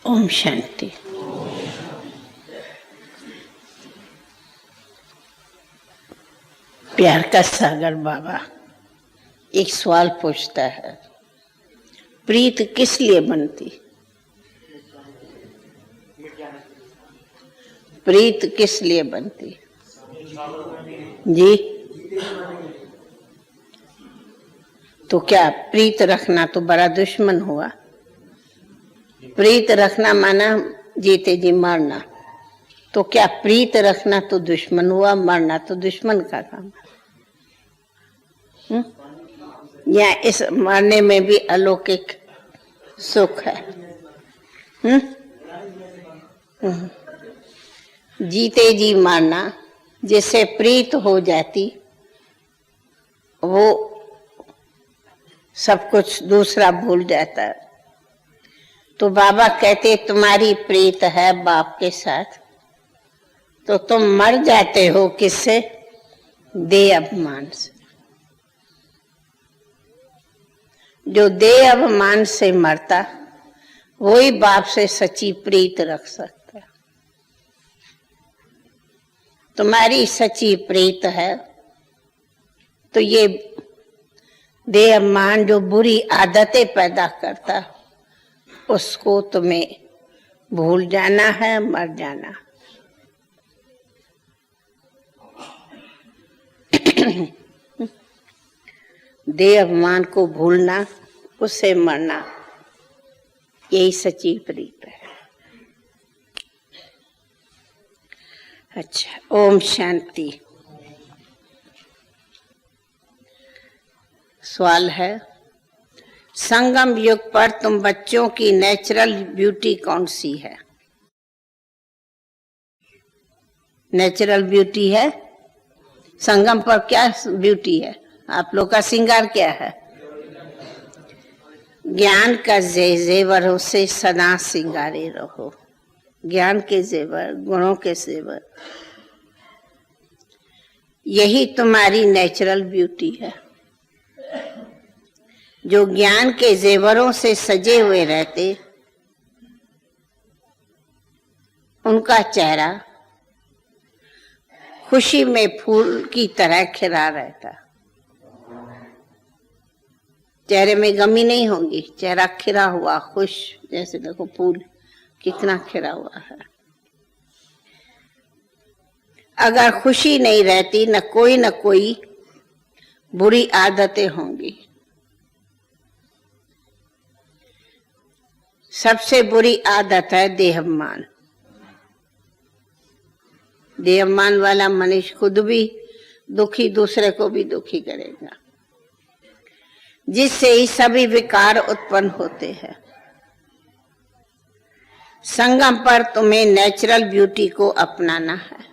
ओम शांति। प्यार का सागर बाबा एक सवाल पूछता है, प्रीत किस लिए बनती? प्रीत किस लिए बनती जी? तो क्या प्रीत रखना तो बड़ा दुश्मन हुआ? प्रीत रखना माना जीते जी मरना, तो क्या प्रीत रखना तो दुश्मन हुआ, मरना तो दुश्मन का काम है? या इस मरने में भी अलौकिक सुख है? जीते जी मरना, जिससे प्रीत हो जाती वो सब कुछ दूसरा भूल जाता है। तो बाबा कहते तुम्हारी प्रीत है बाप के साथ, तो तुम मर जाते हो किससे? देह अभिमान से। जो देह अभिमान से मरता वही बाप से सच्ची प्रीत रख सकता। तुम्हारी सच्ची प्रीत है तो ये देह अभिमान जो बुरी आदतें पैदा करता उसको तुम्हें भूल जाना है, मर जाना। देह अभिमान को भूलना, उससे मरना, यही सच्ची प्रीत है। अच्छा, ओम शांति। सवाल है, संगम युग पर तुम बच्चों की नेचुरल ब्यूटी कौन सी है? नेचुरल ब्यूटी है? संगम पर क्या ब्यूटी है? आप लोग का श्रृंगार क्या है? ज्ञान का जेवर से सदा श्रृंगारे रहो। ज्ञान के जेवर, गुणों के जेवर, यही तुम्हारी नेचुरल ब्यूटी है। जो ज्ञान के जेवरों से सजे हुए रहते उनका चेहरा खुशी में फूल की तरह खिला रहता। चेहरे में गमी नहीं होगी, चेहरा खिला हुआ खुश, जैसे देखो फूल कितना खिला हुआ है। अगर खुशी नहीं रहती न कोई बुरी आदतें होंगी। सबसे बुरी आदत है देहाभिमान। देहाभिमान वाला मनुष्य खुद भी दुखी, दूसरे को भी दुखी करेगा, जिससे ही सभी विकार उत्पन्न होते हैं। संगम पर तुम्हें नेचुरल ब्यूटी को अपनाना है,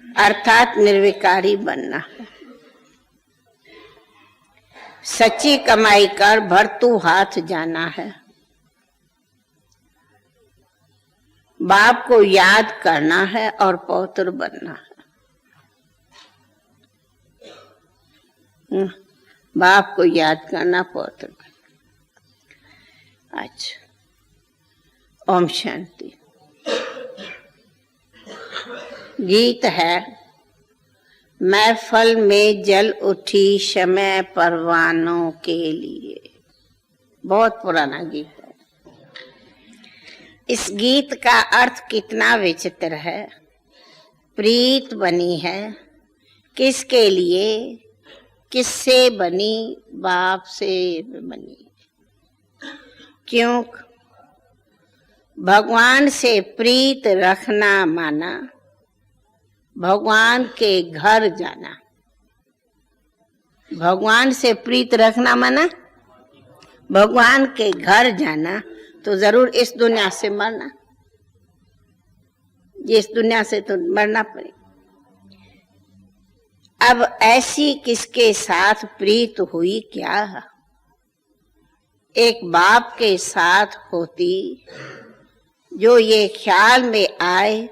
अर्थात निर्विकारी बनना है। सच्ची कमाई कर भरतू हाथ जाना है। बाप को याद करना है और पौत्र बनना है। बाप को याद करना, पौत्र बनना। अच्छा, ओम शांति। गीत है, महफल में जल उठी शमय परवानों के लिए। बहुत पुराना गीत है। इस गीत का अर्थ कितना विचित्र है। प्रीत बनी है किसके लिए? किससे बनी? बाप से बनी। क्यों? भगवान से प्रीत रखना माना भगवान के घर जाना। भगवान से प्रीत रखना माना भगवान के घर जाना, तो जरूर इस दुनिया से मरना। इस दुनिया से तो मरना पड़ेगा। अब ऐसी किसके साथ प्रीत हुई क्या? एक बाप के साथ होती जो ये ख्याल में आए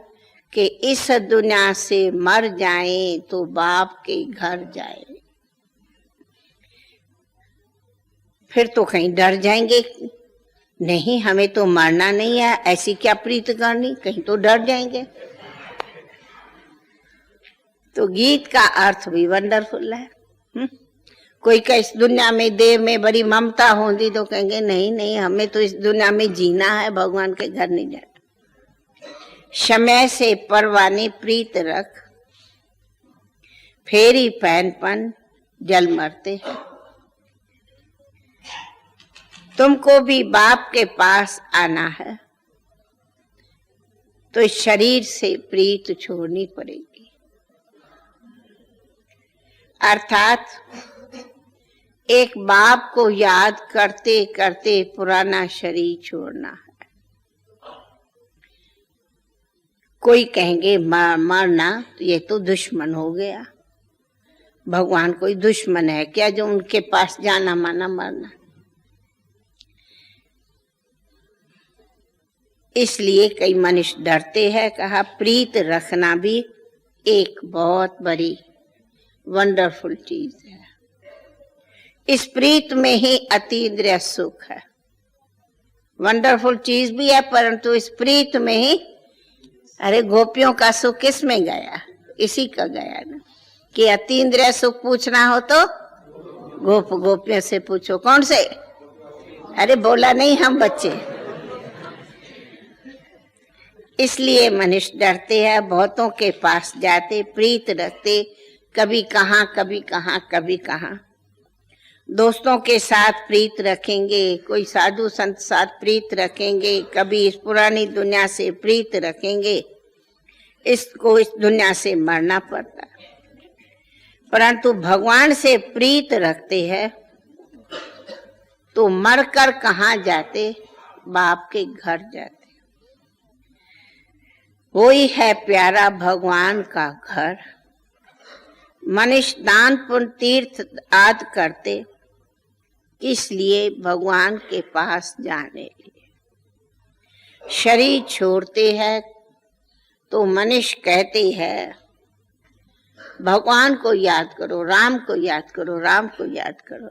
कि इस दुनिया से मर जाएं तो बाप के घर जाए। फिर तो कहीं डर जाएंगे नहीं, हमें तो मरना नहीं है, ऐसी क्या प्रीत करनी, कहीं तो डर जाएंगे। तो गीत का अर्थ भी वंडरफुल है। कोई का इस दुनिया में देव में बड़ी ममता होती तो कहेंगे नहीं नहीं, हमें तो इस दुनिया में जीना है, भगवान के घर नहीं जाना। समय से परवाने प्रीत रख, फेरी पहनपन जल मरते हैं। तुमको भी बाप के पास आना है तो इस शरीर से प्रीत छोड़नी पड़ेगी। अर्थात एक बाप को याद करते करते पुराना शरीर छोड़ना है। कोई कहेंगे मरना तो ये तो दुश्मन हो गया, भगवान कोई दुश्मन है क्या जो उनके पास जाना माना मरना। इसलिए कई मनुष्य डरते हैं। कहा प्रीत रखना भी एक बहुत बड़ी वंडरफुल चीज है। इस प्रीत में ही अतीन्द्रिय सुख है। वंडरफुल चीज भी है, परंतु इस प्रीत में ही, अरे गोपियों का सुख किस में गया, इसी का गया ना। कि अतीन्द्रिय सुख पूछना हो तो गोपियों से पूछो। कौन से? अरे बोला नहीं, हम बच्चे। इसलिए मनुष्य डरते हैं, बहुतों के पास जाते, प्रीत रखते, कभी कहाँ कभी कहाँ कभी कहाँ। दोस्तों के साथ प्रीत रखेंगे, कोई साधु संत साथ प्रीत रखेंगे, कभी इस पुरानी दुनिया से प्रीत रखेंगे। इसको इस दुनिया से मरना पड़ता है, परंतु भगवान से प्रीत रखते हैं तो मरकर कहाँ जाते? बाप के घर जाते। वही है प्यारा भगवान का घर। मनुष्य दान पुण्य तीर्थ आदि करते, इसलिए भगवान के पास जाने लिए। शरीर छोड़ते हैं तो मनुष्य कहते हैं भगवान को याद करो, राम को याद करो, राम को याद करो।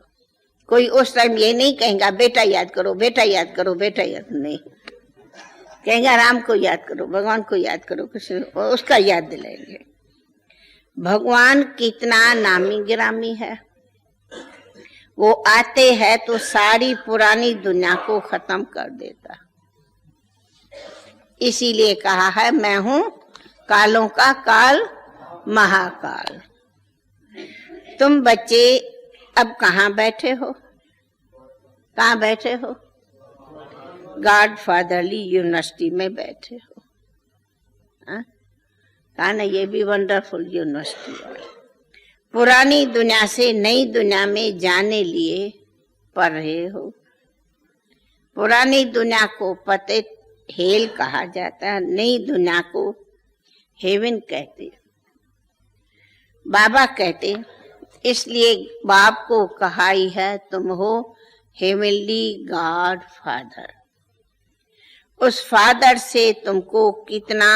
कोई उस टाइम ये नहीं कहेगा बेटा याद करो, बेटा याद करो, बेटा याद नहीं कहेगा, राम को याद करो, भगवान को याद करो, कुछ उसका याद दिलाएंगे। भगवान कितना नामी गिरामी है। वो आते हैं तो सारी पुरानी दुनिया को खत्म कर देता। इसीलिए कहा है मैं हूं कालों का काल, महाकाल। तुम बच्चे अब कहाँ बैठे हो? कहाँ बैठे हो? गॉड फादरली यूनिवर्सिटी में बैठे हो। कहा ना, ये भी वंडरफुल यूनिवर्सिटी है। पुरानी दुनिया से नई दुनिया में जाने लिए पढ़ रहे हो। पुरानी दुनिया को पते हेल कहा जाता है, नई दुनिया को हेवन कहते। बाबा कहते, इसलिए बाप को कहा ही है तुम हो हेवनली गॉड फादर। उस फादर से तुमको कितना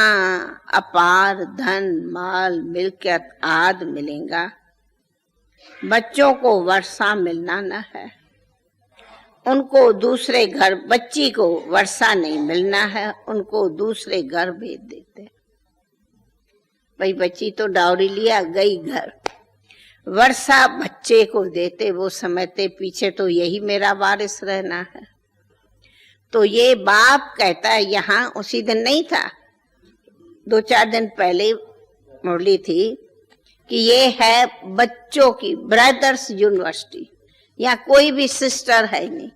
अपार धन माल मिल्कियत आदि मिलेगा। बच्चों को वर्षा मिलना न है, उनको दूसरे घर, बच्ची को वर्षा नहीं मिलना है, उनको दूसरे घर भेज देते। भाई बच्ची तो डाउरी लिया गई घर, वर्षा बच्चे को देते, वो समझते पीछे तो यही मेरा वारिस रहना है। तो ये बाप कहता है, यहाँ उसी दिन नहीं था, 2-4 दिन पहले मुरली थी कि ये है बच्चों की ब्रदर्स यूनिवर्सिटी। यहाँ कोई भी सिस्टर है नहीं,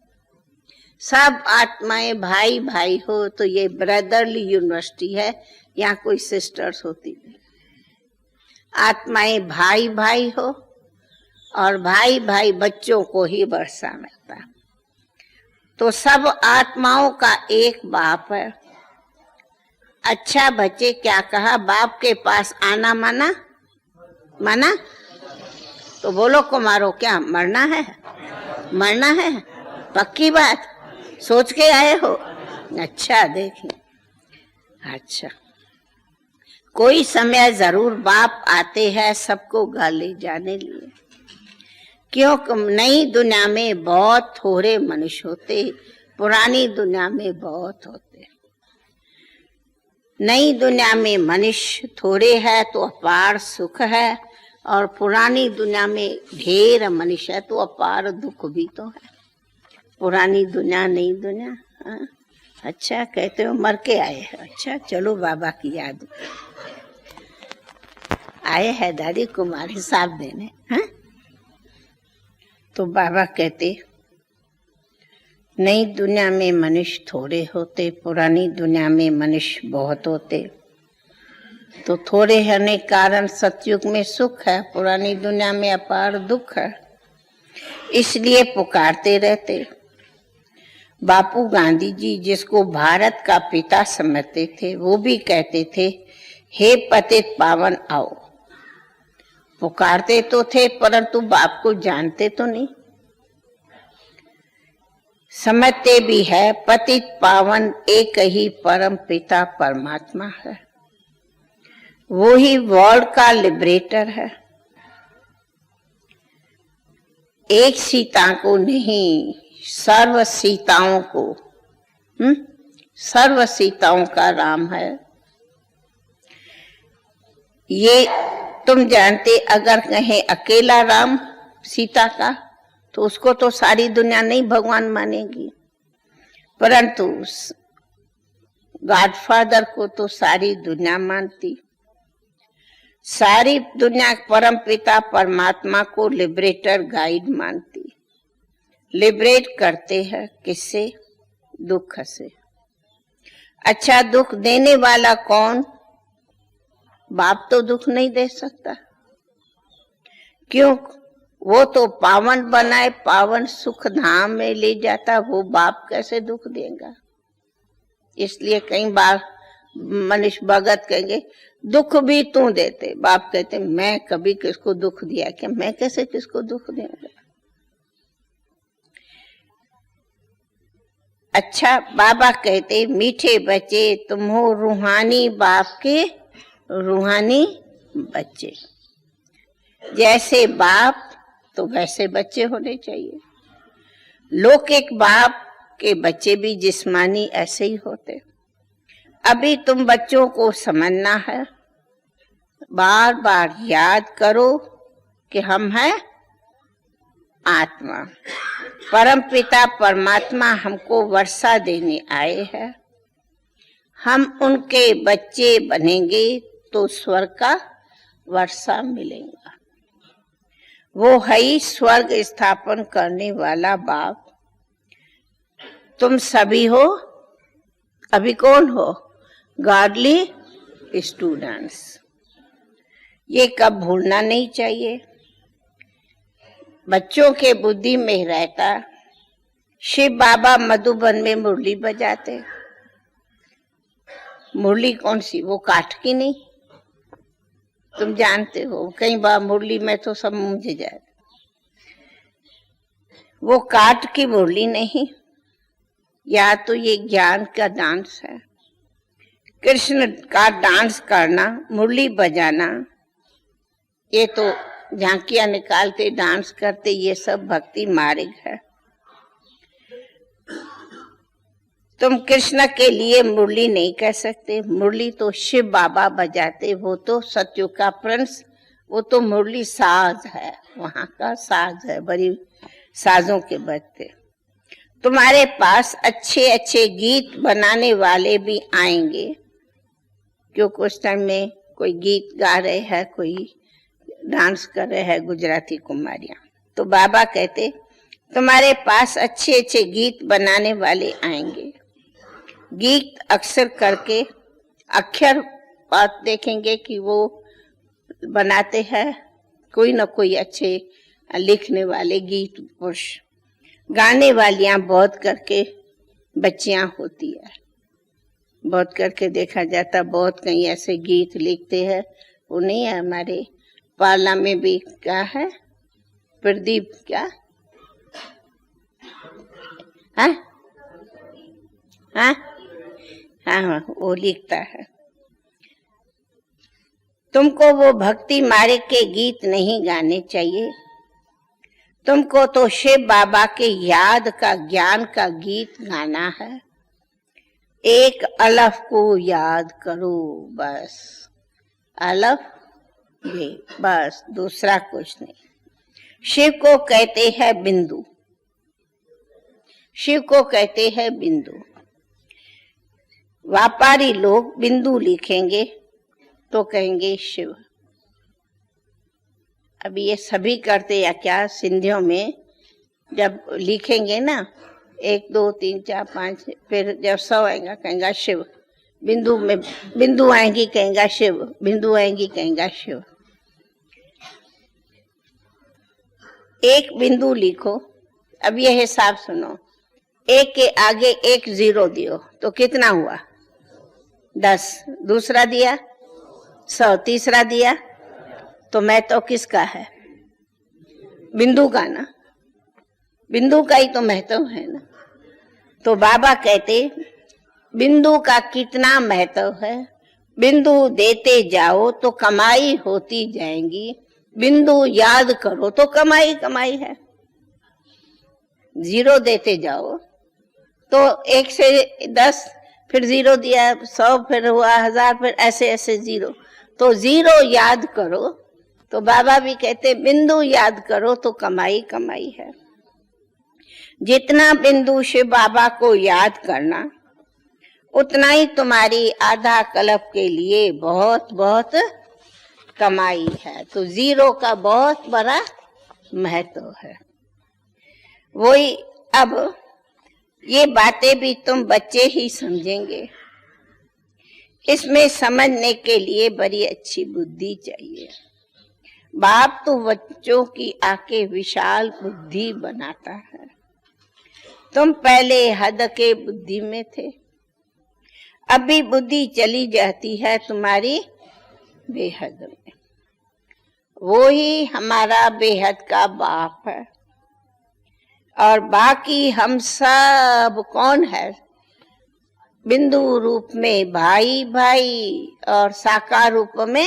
सब आत्माएं भाई भाई हो, तो ये ब्रदरली यूनिवर्सिटी है। यहाँ कोई सिस्टर्स होती नहीं, आत्माएं भाई भाई हो और भाई भाई बच्चों को ही वर्षा मिलता। तो सब आत्माओं का एक बाप है। अच्छा बच्चे, क्या कहा? बाप के पास आना माना? माना? तो बोलो कुमारो, क्या मरना है? मरना है? पक्की बात? सोच के आए हो? अच्छा देखिए, अच्छा कोई समय जरूर बाप आते हैं सबको घर ले जाने लिए। क्योंकि नई दुनिया में बहुत थोड़े मनुष्य होते, पुरानी दुनिया में बहुत होते। नई दुनिया में मनुष्य थोड़े है तो अपार सुख है, और पुरानी दुनिया में ढेर मनुष्य है तो अपार दुख भी तो है। पुरानी दुनिया नई दुनिया। हाँ? अच्छा, कहते हो मर के आए हैं। अच्छा, चलो बाबा की याद आए हैं दादी कुमार हिसाब देने। हाँ? तो बाबा कहते नई दुनिया में मनुष्य थोड़े होते, पुरानी दुनिया में मनुष्य बहुत होते। तो थोड़े होने के कारण सतयुग में सुख है, पुरानी दुनिया में अपार दुख है, इसलिए पुकारते रहते। बापू गांधी जी, जिसको भारत का पिता समझते थे, वो भी कहते थे हे पतित पावन आओ। पुकारते तो थे परंतु बाप को जानते तो नहीं। समझते भी है पतित पावन एक ही परम पिता परमात्मा है, वो ही वर्ल्ड का लिबरेटर है। एक सीता को नहीं, सर्व सीताओं को, सर्व सीताओं का राम है। ये तुम जानते, अगर कहें अकेला राम सीता का तो उसको तो सारी दुनिया नहीं भगवान मानेगी, परंतु गॉडफादर को तो सारी दुनिया मानती। सारी दुनिया परम पिता परमात्मा को लिबरेटर गाइड मानती। लिबरेट करते हैं किससे? दुख से। अच्छा, दुख देने वाला कौन? बाप तो दुख नहीं दे सकता। क्यों? वो तो पावन बनाए, पावन सुख धाम में ले जाता, वो बाप कैसे दुख देगा? इसलिए कई बार मनुष्य भगत कहेंगे दुख भी तू देते। बाप कहते मैं कभी किसको दुख दिया क्या? मैं कैसे किसको दुख दूंगा? अच्छा, बाबा कहते मीठे बच्चे तुम हो रूहानी बाप के रूहानी बच्चे। जैसे बाप तो वैसे बच्चे होने चाहिए। लौकिक बाप के बच्चे भी जिस्मानी ऐसे ही होते। अभी तुम बच्चों को समझना है, बार बार याद करो कि हम हैं आत्मा। परम पिता परमात्मा हमको वर्षा देने आए हैं। हम उनके बच्चे बनेंगे तो स्वर्ग का वर्षा मिलेगा। वो है ही स्वर्ग स्थापन करने वाला बाप। तुम सभी हो, अभी कौन हो? Godly students. ये कब भूलना नहीं चाहिए। बच्चों के बुद्धि में रहता। शिव बाबा मधुबन में मुरली बजाते। मुरली कौन सी? वो काठ की नहीं, तुम जानते हो। कई बार मुरली में तो सब मुझे जाए। वो काठ की मुरली नहीं, या तो ये ज्ञान का डांस है। कृष्ण का डांस करना, मुरली बजाना, ये तो झांकियां निकालते डांस करते, ये सब भक्ति मार्ग है। तुम कृष्ण के लिए मुरली नहीं कह सकते। मुरली तो शिव बाबा बजाते, वो तो सत्यु का प्रिंस, वो तो मुरली साज है, वहां का साज है, बड़ी साजों के बजते। तुम्हारे पास अच्छे अच्छे गीत बनाने वाले भी आएंगे, क्योंकि उस टाइम में कोई गीत गा रहे हैं, कोई डांस कर रहे हैं, गुजराती कुमारियां। तो बाबा कहते तुम्हारे पास अच्छे अच्छे गीत बनाने वाले आएंगे। गीत अक्सर करके अक्षर बात देखेंगे कि वो बनाते हैं, कोई ना कोई अच्छे लिखने वाले गीत पुरुष। गाने वालियां बहुत करके बच्चियां होती है, बहुत करके देखा जाता। बहुत कहीं ऐसे गीत लिखते हैं, वो नहीं है। हमारे पाला में भी क्या है, प्रदीप क्या है? हाँ हाँ, वो लिखता है। तुमको वो भक्ति मार्ग के गीत नहीं गाने चाहिए। तुमको तो शिव बाबा के याद का ज्ञान का गीत गाना है। एक अलफ को याद करो बस, अलफ भी बस, दूसरा कुछ नहीं। शिव को कहते हैं बिंदु, शिव को कहते हैं बिंदु। व्यापारी लोग बिंदु लिखेंगे तो कहेंगे शिव। अब ये सभी करते या क्या, सिंधियों में जब लिखेंगे ना 1 2 3 4 5, फिर जब 100 आएगा कहेंगे शिव, बिंदु में बिंदु आएंगी कहेंगे शिव, बिंदु आएंगी कहेंगे शिव। एक बिंदु लिखो। अब ये हिसाब सुनो, 1 के आगे 1 0 दियो तो कितना हुआ? 10। दूसरा दिया 100, तीसरा दिया तो मैं तो किसका है? बिंदु का ना, बिंदु का ही तो महत्व है ना। तो बाबा कहते बिंदु का कितना महत्व है, बिंदु देते जाओ तो कमाई होती जाएंगी, बिंदु याद करो तो कमाई कमाई है। 0 देते जाओ तो 1 से 10, फिर 0 दिया, 100 फिर हुआ 1000, फिर ऐसे ऐसे 0, तो 0 याद करो। तो बाबा भी कहते बिंदु याद करो तो कमाई कमाई है। जितना बिंदु शिव बाबा को याद करना उतना ही तुम्हारी आधा कल्प के लिए बहुत बहुत कमाई है। तो 0 का बहुत बड़ा महत्व है। वही अब ये बातें भी तुम बच्चे ही समझेंगे, इसमें समझने के लिए बड़ी अच्छी बुद्धि चाहिए। बाप तो बच्चों की आके विशाल बुद्धि बनाता है। तुम पहले हद के बुद्धि में थे, अभी बुद्धि चली जाती है तुम्हारी बेहद में। वो ही हमारा बेहद का बाप है। और बाकी हम सब कौन है? बिंदु रूप में भाई भाई और साकार रूप में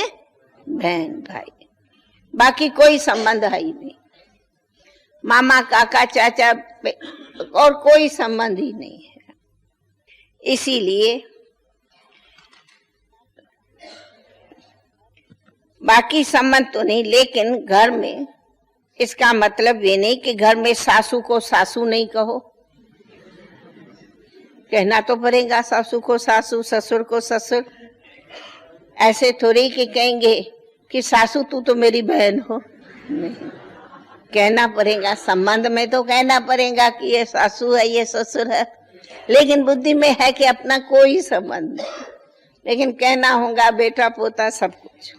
बहन भाई। बाकी कोई संबंध है ही नहीं, मामा काका चाचा और कोई संबंध ही नहीं है। इसीलिए बाकी संबंध तो नहीं, लेकिन घर में इसका मतलब ये नहीं कि घर में सासू को सासू नहीं कहो, कहना तो पड़ेगा सासू को सासू, ससुर को ससुर। ऐसे थोड़ी कि कहेंगे कि सासू तू तो मेरी बहन हो, नहीं, कहना पड़ेगा। संबंध में तो कहना पड़ेगा कि ये सासू है ये ससुर है, लेकिन बुद्धि में है कि अपना कोई संबंध नहीं, लेकिन कहना होगा बेटा पोता सब कुछ।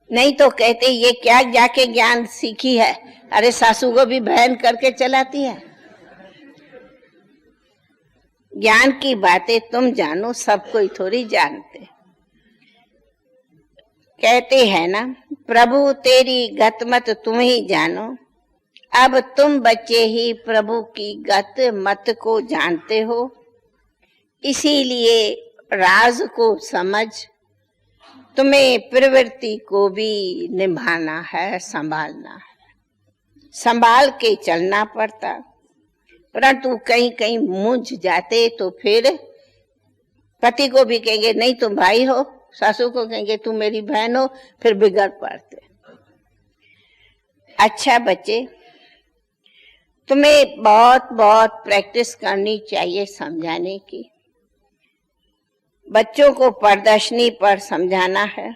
नहीं तो कहते ये क्या जाके ज्ञान सीखी है, अरे सासू को भी बहन करके चलाती है। ज्ञान की बातें तुम जानो, सब कोई थोड़ी जानते। कहते हैं ना, प्रभु तेरी गत मत तुम ही जानो। अब तुम बच्चे ही प्रभु की गत मत को जानते हो, इसीलिए राज को समझ तुम्हें प्रवृत्ति को भी निभाना है, संभालना है। संभाल के चलना पड़ता, परंतु कहीं कहीं मुझ जाते तो फिर पति को भी कहेंगे नहीं तुम भाई हो, सासू को कहेंगे तू मेरी बहन हो, फिर बिगड़ पड़ते। अच्छा बच्चे, तुम्हें बहुत बहुत प्रैक्टिस करनी चाहिए समझाने की। बच्चों को प्रदर्शनी पर समझाना है।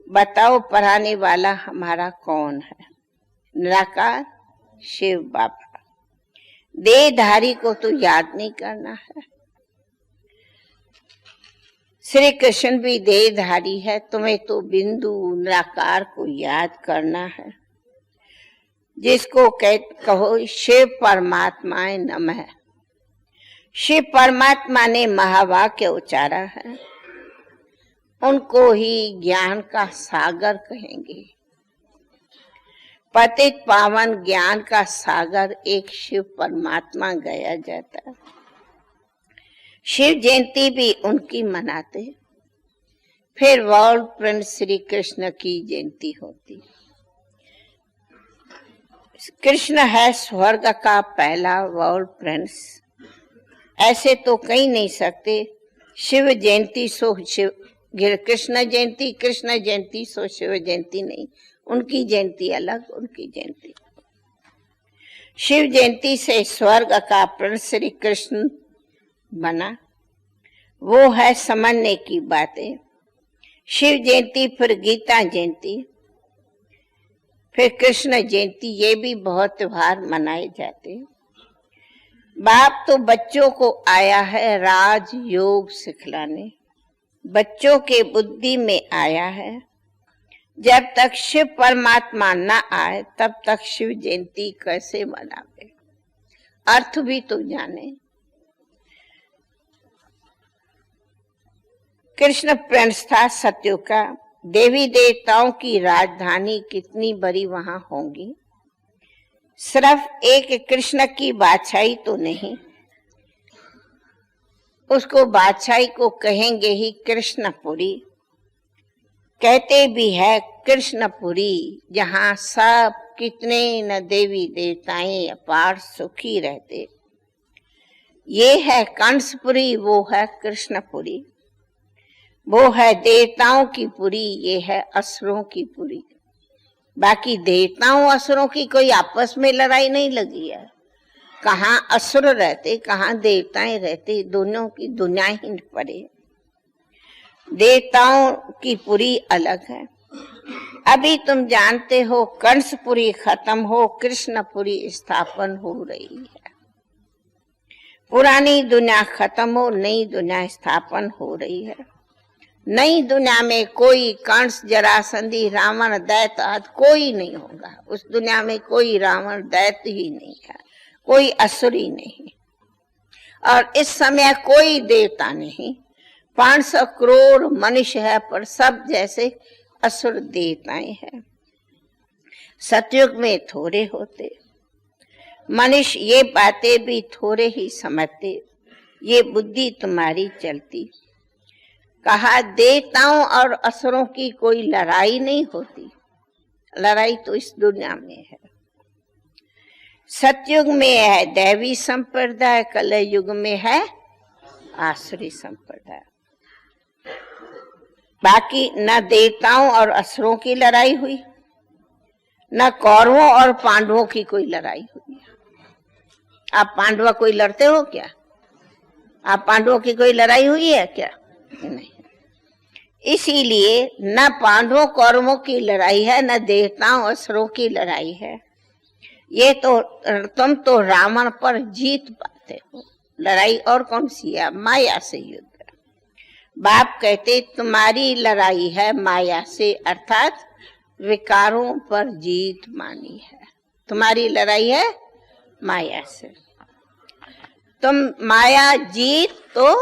बताओ पढ़ाने वाला हमारा कौन है? निराकार शिव बाबा। देहधारी को तो याद नहीं करना है। श्री कृष्ण भी देहधारी है, तुम्हें तो बिंदु निराकार को याद करना है, जिसको कहो शिव परमात्माए नमः। शिव परमात्मा ने महावाक्य उच्चारा है, उनको ही ज्ञान का सागर कहेंगे। पतित पावन ज्ञान का सागर एक शिव परमात्मा गया जाता है। शिव जयंती भी उनकी मनाते, फिर वर्ल्ड प्रिंस श्री कृष्ण की जयंती होती। कृष्ण है स्वर्ग का पहला वर्ल्ड प्रिंस, ऐसे तो कहीं नहीं सकते। शिव जयंती सो शिव, कृष्ण जयंती सो शिव जयंती नहीं, उनकी जयंती अलग, उनकी जयंती। शिव जयंती से स्वर्ग का प्रिंस श्री कृष्ण बना, वो है समझने की बातें। शिव जयंती, फिर गीता जयंती, फिर कृष्ण जयंती, ये भी बहुत त्योहार मनाए जाते। बाप तो बच्चों को आया है राज योग सिखलाने, बच्चों के बुद्धि में आया है। जब तक शिव परमात्मा न आए तब तक शिव जयंती कैसे मनावे, अर्थ भी तो जाने। कृष्ण प्रिंस था सत्युग का, देवी देवताओं की राजधानी कितनी बड़ी वहां होंगी। सिर्फ एक कृष्ण की बादशाही तो नहीं, उसको बादशाही को कहेंगे ही कृष्णपुरी। कहते भी है कृष्णपुरी, जहां सब कितने न देवी देवताएं अपार सुखी रहते। ये है कंसपुरी, वो है कृष्णपुरी। वो है देवताओं की पुरी, ये है असुरों की पुरी। बाकी देवताओं असुरों की कोई आपस में लड़ाई नहीं लगी है। कहाँ असुर रहते, कहाँ देवताएं रहते, दोनों की दुनिया ही पड़े। देवताओं की पुरी अलग है। अभी तुम जानते हो कंसपुरी खत्म हो, कृष्णपुरी स्थापन हो रही है। पुरानी दुनिया खत्म हो, नई दुनिया स्थापन हो रही है। नई दुनिया में कोई कंस, जरासंधी, रावण, दैत्य आदि कोई नहीं होगा। उस दुनिया में कोई रावण दैत्य ही नहीं है, कोई असुर ही नहीं, और इस समय कोई देवता नहीं। 500 करोड़ मनुष्य है, पर सब जैसे असुर देवताएं हैं। सतयुग में थोड़े होते मनुष्य, ये बातें भी थोड़े ही समझते। ये बुद्धि तुम्हारी चलती। कहा देवताओं और असुरों की कोई लड़ाई नहीं होती, लड़ाई तो इस दुनिया में है। सतयुग में है दैवी संप्रदाय, कलयुग में है आसुरी संप्रदाय। बाकी न देवताओं और असुरों की लड़ाई हुई, न कौरवों और पांडवों की कोई लड़ाई हुई। आप पांडव कोई लड़ते हो क्या? आप पांडवों की कोई लड़ाई हुई है क्या? नहीं। इसीलिए न पांडवों कौरवों की लड़ाई है, न देवताओं असुरों की लड़ाई है। ये तो तुम तो रावण पर जीत पाते हो, लड़ाई और कौन सी है? माया से युद्ध। बाप कहते तुम्हारी लड़ाई है माया से, अर्थात विकारों पर जीत मानी है। तुम्हारी लड़ाई है माया से। तुम माया जीत तो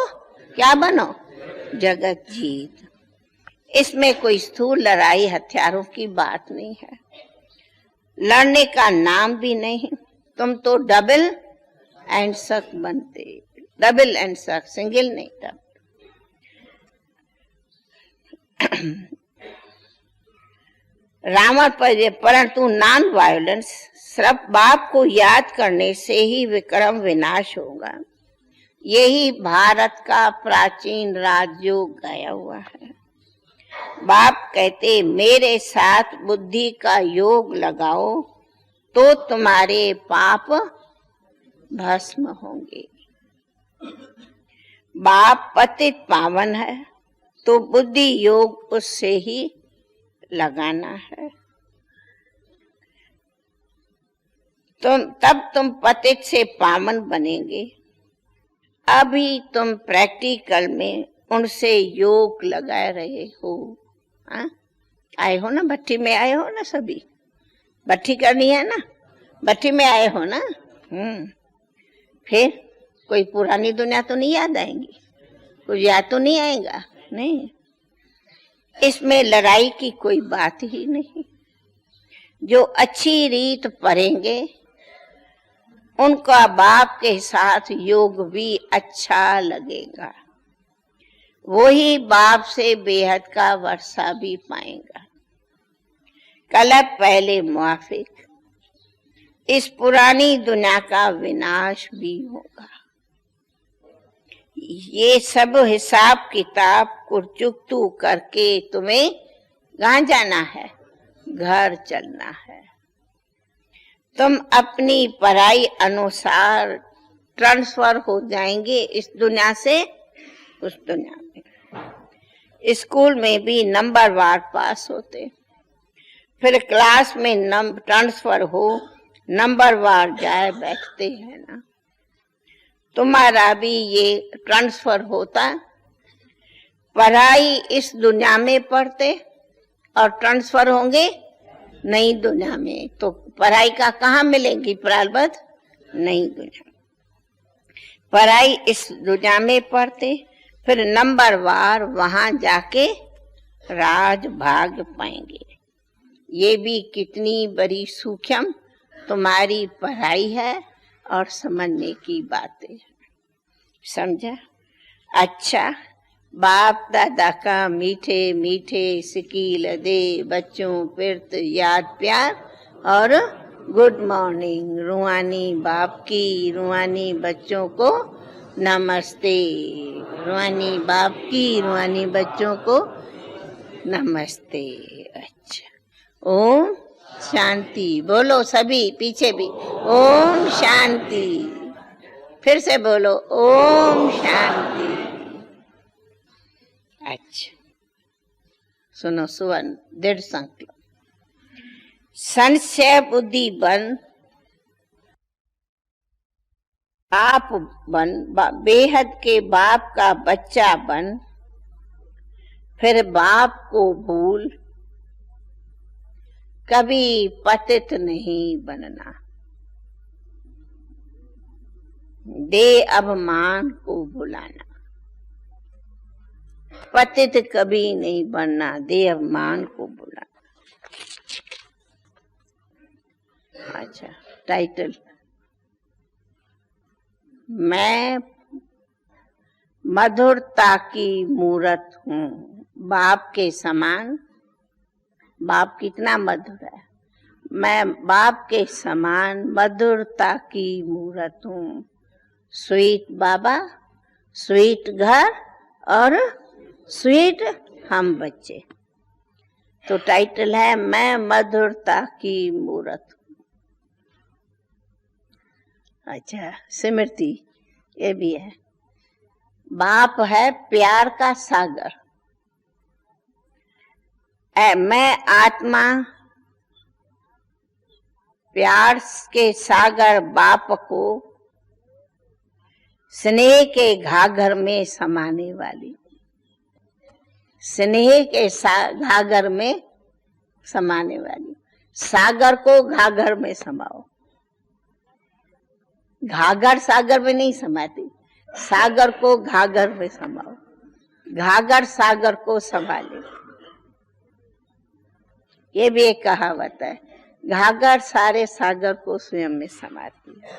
क्या बनो? जगत जीत। इसमें कोई स्थूल लड़ाई हथियारों की बात नहीं है, लड़ने का नाम भी नहीं। तुम तो डबल एंड सक बनते, डबल एंड सक, सिंगल नहीं डबल। रावण पर, परंतु नॉन वायलेंस, सिर्फ बाप को याद करने से ही विक्रम विनाश होगा। यही भारत का प्राचीन राजयोग गया हुआ है। बाप कहते मेरे साथ बुद्धि का योग लगाओ तो तुम्हारे पाप भस्म होंगे। बाप पतित पावन है, तो बुद्धि योग उससे ही लगाना है। तब तुम पतित से पावन बनेंगे। अभी तुम प्रैक्टिकल में उनसे योग लगा रहे हो। आए हो ना, भट्टी में आए हो ना, सभी भट्टी करनी है ना, भट्टी में आए हो ना। फिर कोई पुरानी दुनिया तो नहीं याद आएंगी, कुछ याद तो नहीं आएगा, नहीं। इसमें लड़ाई की कोई बात ही नहीं। जो अच्छी रीत पढ़ेंगे उनका बाप के साथ योग भी अच्छा लगेगा। वही बाप से बेहद का वर्षा भी पाएगा। कल पहले मुआफिक, इस पुरानी दुनिया का विनाश भी होगा। ये सब हिसाब किताब कुरचुकतू करके तुम्हें कहाँ जाना है? घर चलना है। तुम अपनी पढ़ाई अनुसार ट्रांसफर हो जाएंगे इस दुनिया से उस दुनिया में। स्कूल में भी नंबर वार पास होते, फिर क्लास में ट्रांसफर हो नंबर वार जाए बैठते हैं ना। तुम्हारा भी ये ट्रांसफर होता। पढ़ाई इस दुनिया में पढ़ते और ट्रांसफर होंगे नई दुनिया में। तो पढ़ाई का कहाँ मिलेंगी प्रारब्ध? नई दुनिया। पढ़ाई इस दुनिया में पढ़ते, फिर नंबर वार वहां जाके राज भाग पाएंगे। ये भी कितनी बड़ी सूक्ष्म तुम्हारी पढ़ाई है और समझने की बातें। समझा? अच्छा, बाप दादा का मीठे मीठे सिकील दे बच्चों फिर याद प्यार और गुड मॉर्निंग। रूहानी बाप की रूहानी बच्चों को नमस्ते। रूहानी बाप की रूहानी बच्चों को नमस्ते। अच्छा, ओम शांति बोलो सभी, पीछे भी ओम शांति। फिर से बोलो ओम शांति। अच्छा, सुनो सुवन दृढ़ संकल्प। संशय बुद्धि बन, बाप बन, बेहद के बाप का बच्चा बन, फिर बाप को भूल, कभी पतित नहीं बनना। दे अभिमान को भुलाना, पतित कभी नहीं बनना, दे अभिमान को भुलाना। अच्छा, टाइटल। मैं मधुरता की मूरत हूँ, बाप के समान। बाप कितना मधुर है। मैं बाप के समान मधुरता की मूरत हूँ। स्वीट बाबा, स्वीट घर और स्वीट हम बच्चे। तो टाइटल है मैं मधुरता की मूरत हूँ। अच्छा, स्मृति ये भी है। बाप है प्यार का सागर। मैं आत्मा प्यार के सागर बाप को स्नेह के घाघर में समाने वाली। स्नेह के घाघर में समाने वाली। सागर को घाघर में समाओ। घाघर सागर में नहीं समाती, सागर को घाघर में समाओ। घाघर सागर को संभाले। ये भी एक कहावत है। घाघर सारे सागर को स्वयं में समाती है।